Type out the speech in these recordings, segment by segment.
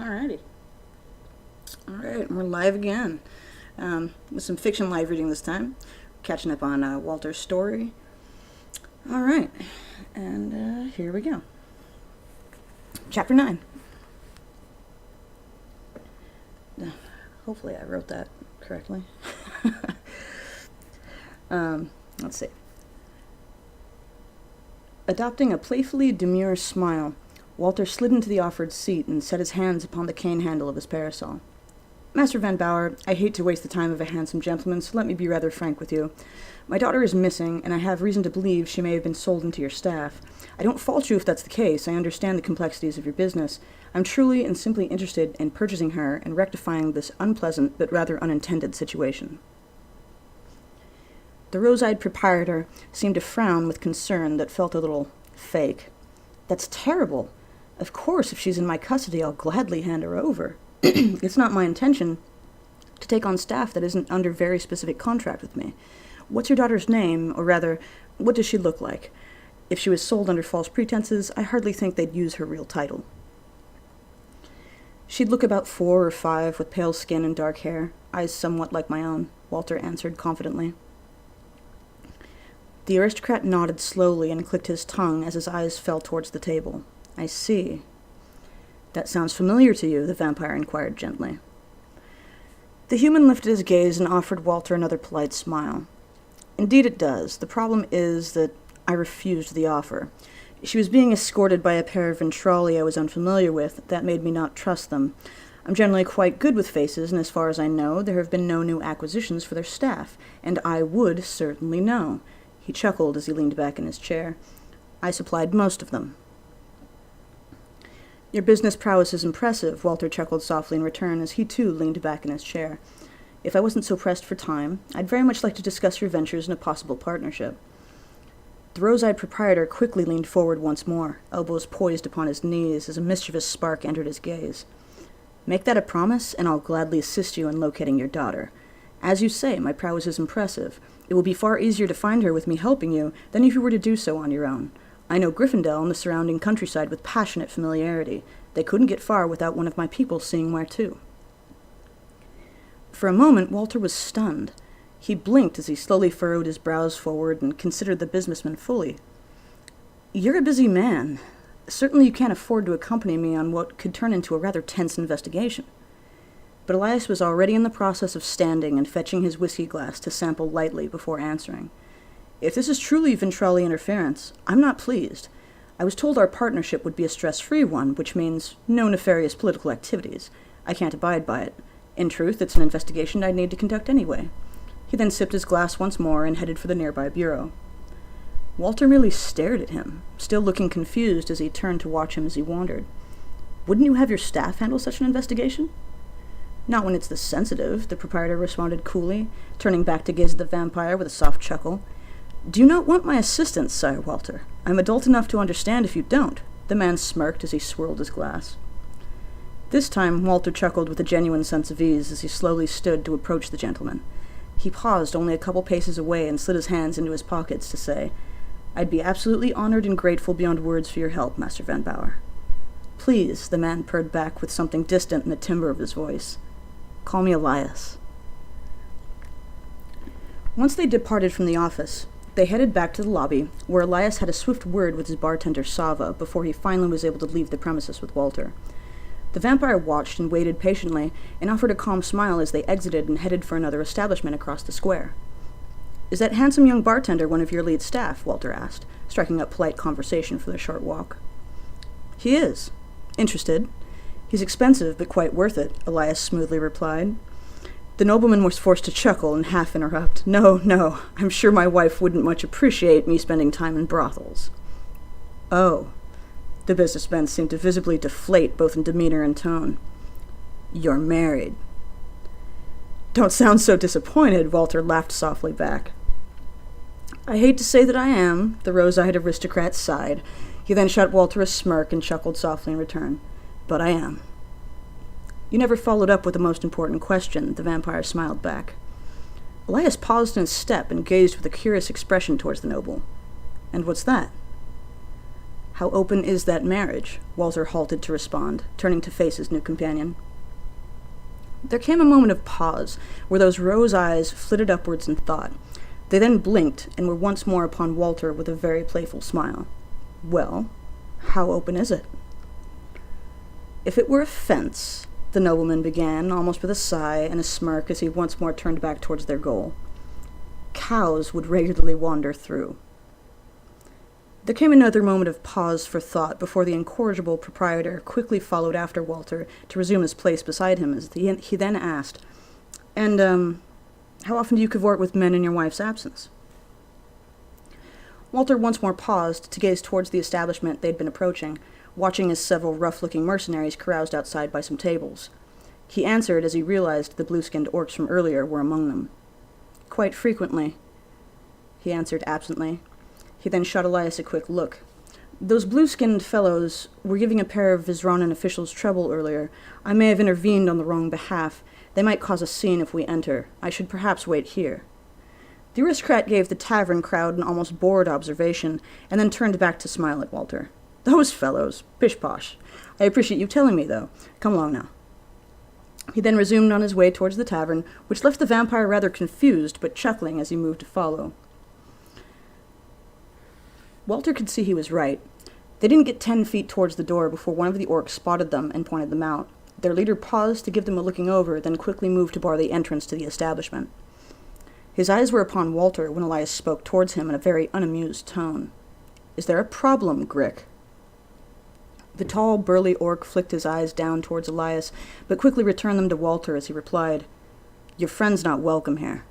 Alrighty. Alright, we're live again. With some fiction live reading this time. Catching up on Walter's story. Alright, and here we go. Chapter 9. Hopefully I wrote that correctly. Let's see. Adopting a playfully demure smile, Walter slid into the offered seat and set his hands upon the cane handle of his parasol. Master Van Bauer, I hate to waste the time of a handsome gentleman, so let me be rather frank with you. My daughter is missing, and I have reason to believe she may have been sold into your staff. I don't fault you if that's the case. I understand the complexities of your business. I'm truly and simply interested in purchasing her and rectifying this unpleasant but rather unintended situation. The rose-eyed proprietor seemed to frown with concern that felt a little fake. That's terrible. Of course, if she's in my custody, I'll gladly hand her over. It's not my intention to take on staff that isn't under very specific contract with me. What's your daughter's name, or rather, what does she look like? If she was sold under false pretenses, I hardly think they'd use her real title. She'd look about 4 or 5, with pale skin and dark hair, eyes somewhat like my own, Walter answered confidently. The aristocrat nodded slowly and clicked his tongue as his eyes fell towards the table. I see. That sounds familiar to you, the vampire inquired gently. The human lifted his gaze and offered Walter another polite smile. Indeed it does. The problem is that I refused the offer. She was being escorted by a pair of Ventrali I was unfamiliar with. That made me not trust them. I'm generally quite good with faces, and as far as I know, there have been no new acquisitions for their staff, and I would certainly know. He chuckled as he leaned back in his chair. I supplied most of them. Your business prowess is impressive, Walter chuckled softly in return as he too leaned back in his chair. If I wasn't so pressed for time, I'd very much like to discuss your ventures in a possible partnership. The rose-eyed proprietor quickly leaned forward once more, elbows poised upon his knees as a mischievous spark entered his gaze. Make that a promise, and I'll gladly assist you in locating your daughter. As you say, my prowess is impressive. It will be far easier to find her with me helping you than if you were to do so on your own. I know Gryffindor and the surrounding countryside with passionate familiarity. They couldn't get far without one of my people seeing where to. For a moment, Walter was stunned. He blinked as he slowly furrowed his brows forward and considered the businessman fully. You're a busy man. Certainly you can't afford to accompany me on what could turn into a rather tense investigation. But Elias was already in the process of standing and fetching his whiskey glass to sample lightly before answering. If this is truly Ventrali interference, I'm not pleased. I was told our partnership would be a stress-free one, which means no nefarious political activities. I can't abide by it. In truth, it's an investigation I'd need to conduct anyway. He then sipped his glass once more and headed for the nearby bureau. Walter merely stared at him, still looking confused as he turned to watch him as he wandered. Wouldn't you have your staff handle such an investigation? Not when it's this sensitive, the proprietor responded coolly, turning back to gaze at the vampire with a soft chuckle. Do you not want my assistance, Sire Walter? I'm adult enough to understand if you don't. The man smirked as he swirled his glass. This time, Walter chuckled with a genuine sense of ease as he slowly stood to approach the gentleman. He paused only a couple paces away and slid his hands into his pockets to say, I'd be absolutely honored and grateful beyond words for your help, Master Van Bauer. Please, the man purred back with something distant in the timbre of his voice. Call me Elias. Once they departed from the office, they headed back to the lobby, where Elias had a swift word with his bartender Sava before he finally was able to leave the premises with Walter. The vampire watched and waited patiently, and offered a calm smile as they exited and headed for another establishment across the square. Is that handsome young bartender one of your lead staff? Walter asked, striking up polite conversation for the short walk. He is. Interested. He's expensive, but quite worth it, Elias smoothly replied. The nobleman was forced to chuckle and half interrupt. No, I'm sure my wife wouldn't much appreciate me spending time in brothels. Oh. The businessman seemed to visibly deflate both in demeanor and tone. You're married. Don't sound so disappointed, Walter laughed softly back. I hate to say that I am, the rose-eyed aristocrat sighed. He then shot Walter a smirk and chuckled softly in return. But I am. You never followed up with the most important question, the vampire smiled back. Elias paused in his step and gazed with a curious expression towards the noble. And what's that? How open is that marriage? Walter halted to respond, turning to face his new companion. There came a moment of pause, where those rose eyes flitted upwards in thought. They then blinked, and were once more upon Walter with a very playful smile. Well, how open is it? If it were a fence, the nobleman began, almost with a sigh and a smirk as he once more turned back towards their goal, cows would regularly wander through. There came another moment of pause for thought before the incorrigible proprietor quickly followed after Walter to resume his place beside him as he then asked, And, how often do you cavort with men in your wife's absence? Walter once more paused to gaze towards the establishment they'd been approaching, watching as several rough-looking mercenaries caroused outside by some tables. He answered as he realized the blue-skinned orcs from earlier were among them. Quite frequently, he answered absently. He then shot Elias a quick look. Those blue-skinned fellows were giving a pair of Vizronan officials trouble earlier. I may have intervened on the wrong behalf. They might cause a scene if we enter. I should perhaps wait here. The aristocrat gave the tavern crowd an almost bored observation, and then turned back to smile at Walter. Those fellows, pish-posh. I appreciate you telling me, though. Come along now. He then resumed on his way towards the tavern, which left the vampire rather confused, but chuckling as he moved to follow. Walter could see he was right. They didn't get 10 feet towards the door before one of the orcs spotted them and pointed them out. Their leader paused to give them a looking over, then quickly moved to bar the entrance to the establishment. His eyes were upon Walter when Elias spoke towards him in a very unamused tone. Is there a problem, Grick? The tall, burly orc flicked his eyes down towards Elias, but quickly returned them to Walter as he replied, Your friend's not welcome here.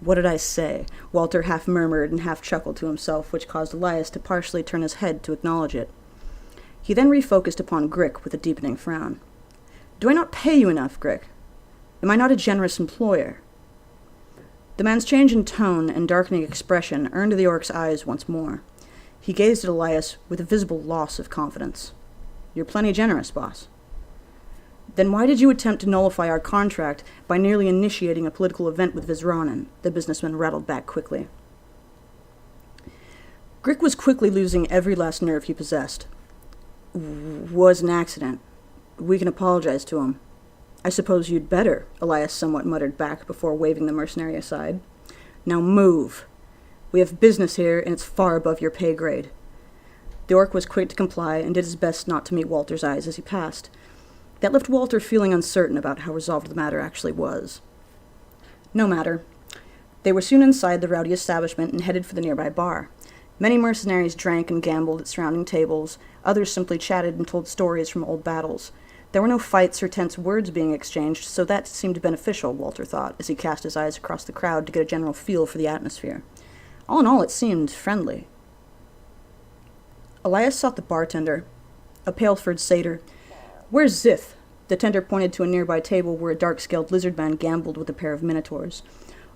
What did I say? Walter half murmured and half chuckled to himself, which caused Elias to partially turn his head to acknowledge it. He then refocused upon Grick with a deepening frown. Do I not pay you enough, Grick? Am I not a generous employer? The man's change in tone and darkening expression earned the orc's eyes once more. He gazed at Elias with a visible loss of confidence. You're plenty generous, boss. Then why did you attempt to nullify our contract by nearly initiating a political event with Vizronan? The businessman rattled back quickly. Grick was quickly losing every last nerve he possessed. Was an accident. We can apologize to him. I suppose you'd better, Elias somewhat muttered back before waving the mercenary aside. Now move. We have business here, and it's far above your pay grade. The orc was quick to comply and did his best not to meet Walter's eyes as he passed. That left Walter feeling uncertain about how resolved the matter actually was. No matter. They were soon inside the rowdy establishment and headed for the nearby bar. Many mercenaries drank and gambled at surrounding tables. Others simply chatted and told stories from old battles. There were no fights or tense words being exchanged, so that seemed beneficial, Walter thought, as he cast his eyes across the crowd to get a general feel for the atmosphere. All in all, it seemed friendly. Elias sought the bartender, a pale-furred satyr. Where's Zith? The tender pointed to a nearby table where a dark-scaled lizard man gambled with a pair of minotaurs.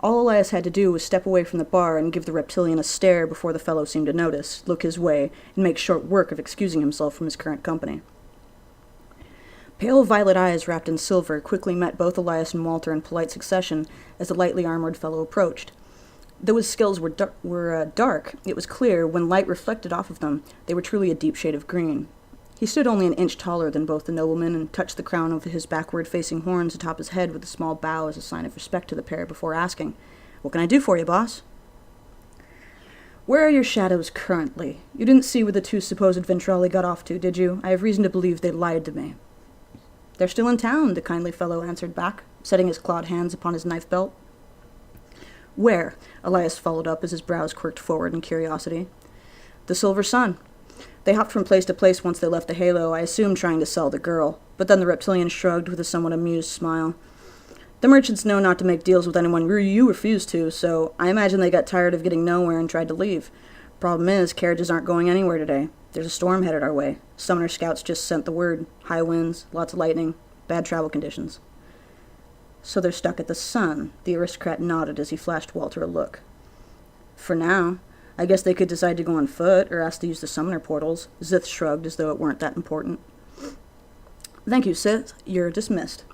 All Elias had to do was step away from the bar and give the reptilian a stare before the fellow seemed to notice, look his way, and make short work of excusing himself from his current company. Pale violet eyes wrapped in silver quickly met both Elias and Walter in polite succession as the lightly armored fellow approached. Though his scales were dark, it was clear, when light reflected off of them, they were truly a deep shade of green. He stood only an inch taller than both the noblemen and touched the crown of his backward-facing horns atop his head with a small bow as a sign of respect to the pair before asking, What can I do for you, boss? Where are your shadows currently? You didn't see where the two supposed Ventrali got off to, did you? I have reason to believe they lied to me. They're still in town, the kindly fellow answered back, setting his clawed hands upon his knife belt. Where? Elias followed up as his brows quirked forward in curiosity. The Silver Sun. They hopped from place to place once they left the Halo, I assume trying to sell the girl, but then the reptilian shrugged with a somewhat amused smile. The merchants know not to make deals with anyone you refuse to, so I imagine they got tired of getting nowhere and tried to leave. Problem is, carriages aren't going anywhere today. There's a storm headed our way. Summoner scouts just sent the word. High winds, lots of lightning, bad travel conditions. So they're stuck at the Sun. The aristocrat nodded as he flashed Walter a look. For now. I guess they could decide to go on foot, or ask to use the summoner portals. Zith shrugged as though it weren't that important. Thank you, Sith. You're dismissed.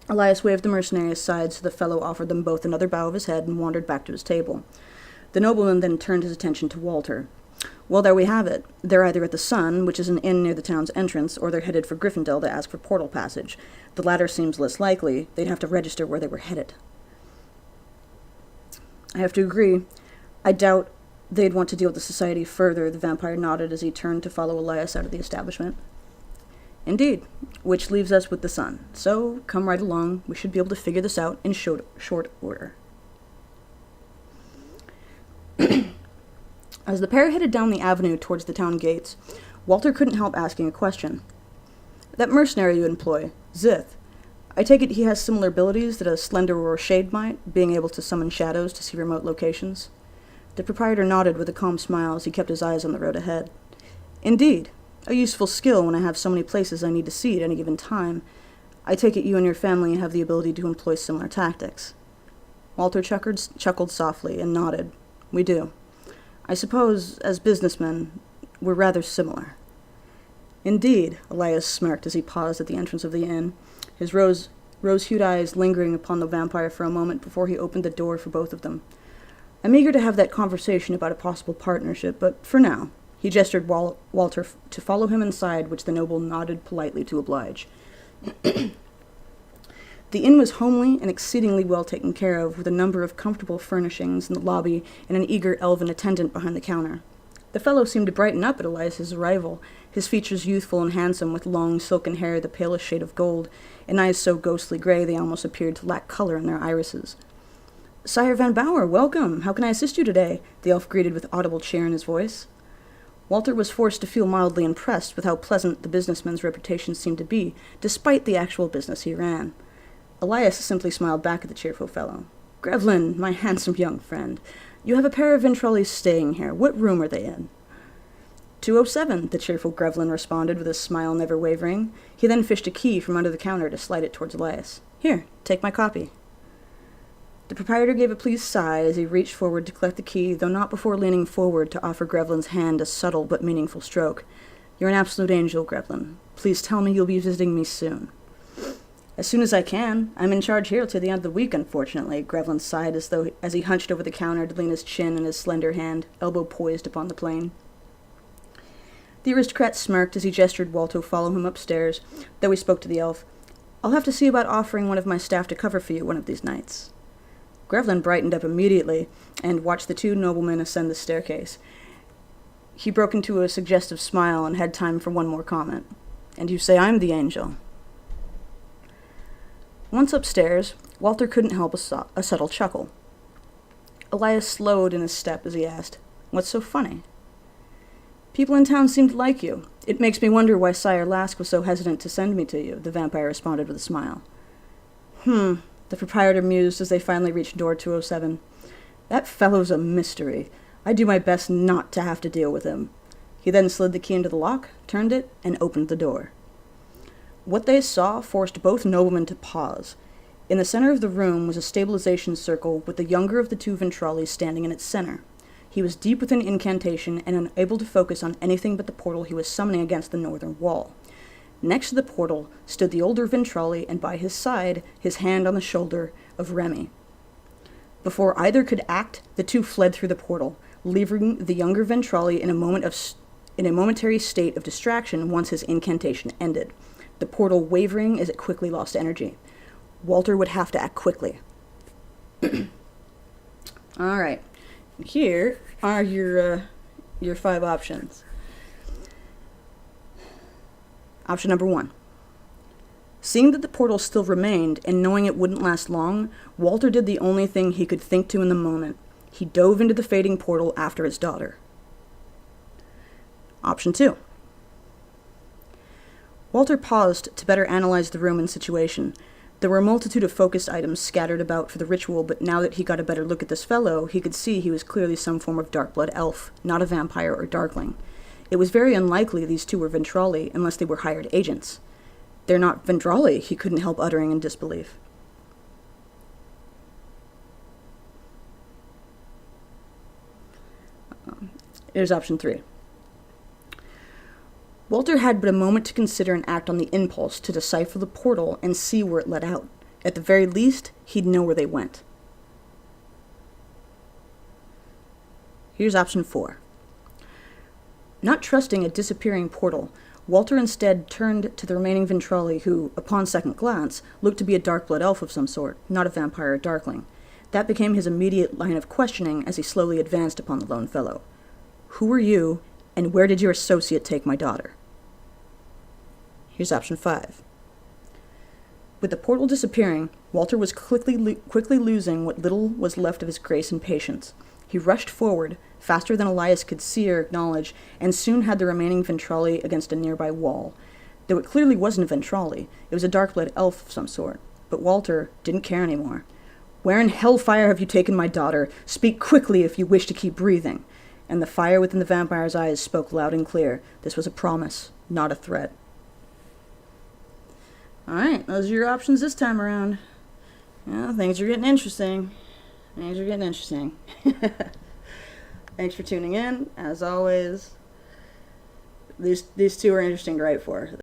Elias waved the mercenary aside, so the fellow offered them both another bow of his head and wandered back to his table. The nobleman then turned his attention to Walter. Well, there we have it. They're either at the Sun, which is an inn near the town's entrance, or they're headed for Gryffindor to ask for portal passage. The latter seems less likely. They'd have to register where they were headed. I have to agree. I doubt they'd want to deal with the society further, the vampire nodded as he turned to follow Elias out of the establishment. Indeed, which leaves us with the Sun. So, come right along. We should be able to figure this out in short order. As the pair headed down the avenue towards the town gates, Walter couldn't help asking a question. That mercenary you employ, Zith, I take it he has similar abilities that a Slender or a Shade might, being able to summon shadows to see remote locations? The proprietor nodded with a calm smile as he kept his eyes on the road ahead. Indeed, a useful skill when I have so many places I need to see at any given time. I take it you and your family have the ability to employ similar tactics. Walter chuckled softly and nodded. We do. I suppose, as businessmen, we're rather similar. Indeed, Elias smirked as he paused at the entrance of the inn, his rose-hued eyes lingering upon the vampire for a moment before he opened the door for both of them. I'm eager to have that conversation about a possible partnership, but for now, he gestured Walter to follow him inside, which the noble nodded politely to oblige. The inn was homely and exceedingly well taken care of, with a number of comfortable furnishings in the lobby and an eager elven attendant behind the counter. The fellow seemed to brighten up at Elias's arrival, his features youthful and handsome, with long silken hair the palest shade of gold, and eyes so ghostly gray they almost appeared to lack color in their irises. Sire Van Bower, welcome! How can I assist you today? The elf greeted with audible cheer in his voice. Walter was forced to feel mildly impressed with how pleasant the businessman's reputation seemed to be, despite the actual business he ran. Elias simply smiled back at the cheerful fellow. Grevlin, my handsome young friend, you have a pair of Ventrollis staying here. What room are they in? 207, the cheerful Grevlin responded with a smile never wavering. He then fished a key from under the counter to slide it towards Elias. Here, take my copy. The proprietor gave a pleased sigh as he reached forward to collect the key, though not before leaning forward to offer Grevlin's hand a subtle but meaningful stroke. You're an absolute angel, Grevlin. Please tell me you'll be visiting me soon. As soon as I can. I'm in charge here till the end of the week, unfortunately, Grevlin sighed as he hunched over the counter to lean his chin in his slender hand, elbow poised upon the plane. The aristocrat smirked as he gestured Walter to follow him upstairs, though he spoke to the elf. I'll have to see about offering one of my staff to cover for you one of these nights. Grevlin brightened up immediately and watched the two noblemen ascend the staircase. He broke into a suggestive smile and had time for one more comment. And you say I'm the angel? Once upstairs, Walter couldn't help a subtle chuckle. Elias slowed in his step as he asked, What's so funny? People in town seem to like you. It makes me wonder why Sire Lask was so hesitant to send me to you, the vampire responded with a smile. The proprietor mused as they finally reached door 207. That fellow's a mystery. I do my best not to have to deal with him. He then slid the key into the lock, turned it, and opened the door. What they saw forced both noblemen to pause. In the center of the room was a stabilization circle with the younger of the two Ventrollis standing in its center. He was deep within incantation and unable to focus on anything but the portal he was summoning against the northern wall. Next to the portal stood the older Ventrolli, and by his side, his hand on the shoulder of Remy. Before either could act, the two fled through the portal, leaving the younger Ventrolli in a momentary state of distraction once his incantation ended, the portal wavering as it quickly lost energy. Walter would have to act quickly. All right. Here are your 5 options. Option number 1. Seeing that the portal still remained and knowing it wouldn't last long, Walter did the only thing he could think to in the moment. He dove into the fading portal after his daughter. Option 2. Walter paused to better analyze the room and situation. There were a multitude of focused items scattered about for the ritual, but now that he got a better look at this fellow, he could see he was clearly some form of dark-blood elf, not a vampire or darkling. It was very unlikely these two were Ventrolli, unless they were hired agents. They're not Ventrolli, he couldn't help uttering in disbelief. Here's option 3. Walter had but a moment to consider and act on the impulse to decipher the portal and see where it led out. At the very least, he'd know where they went. Here's option 4. Not trusting a disappearing portal, Walter instead turned to the remaining Ventrali who, upon second glance, looked to be a dark-blood elf of some sort, not a vampire or darkling. That became his immediate line of questioning as he slowly advanced upon the lone fellow. Who are you, and where did your associate take my daughter? Here's option 5. With the portal disappearing, Walter was quickly losing what little was left of his grace and patience. He rushed forward, faster than Elias could see or acknowledge, and soon had the remaining Ventrali against a nearby wall. Though it clearly wasn't a Ventrali, it was a dark-blood elf of some sort. But Walter didn't care anymore. Where in hellfire have you taken my daughter? Speak quickly if you wish to keep breathing. And the fire within the vampire's eyes spoke loud and clear. This was a promise, not a threat. Alright, those are your options this time around. Well, things are getting interesting. Thanks for tuning in. As always, these two are interesting to write for.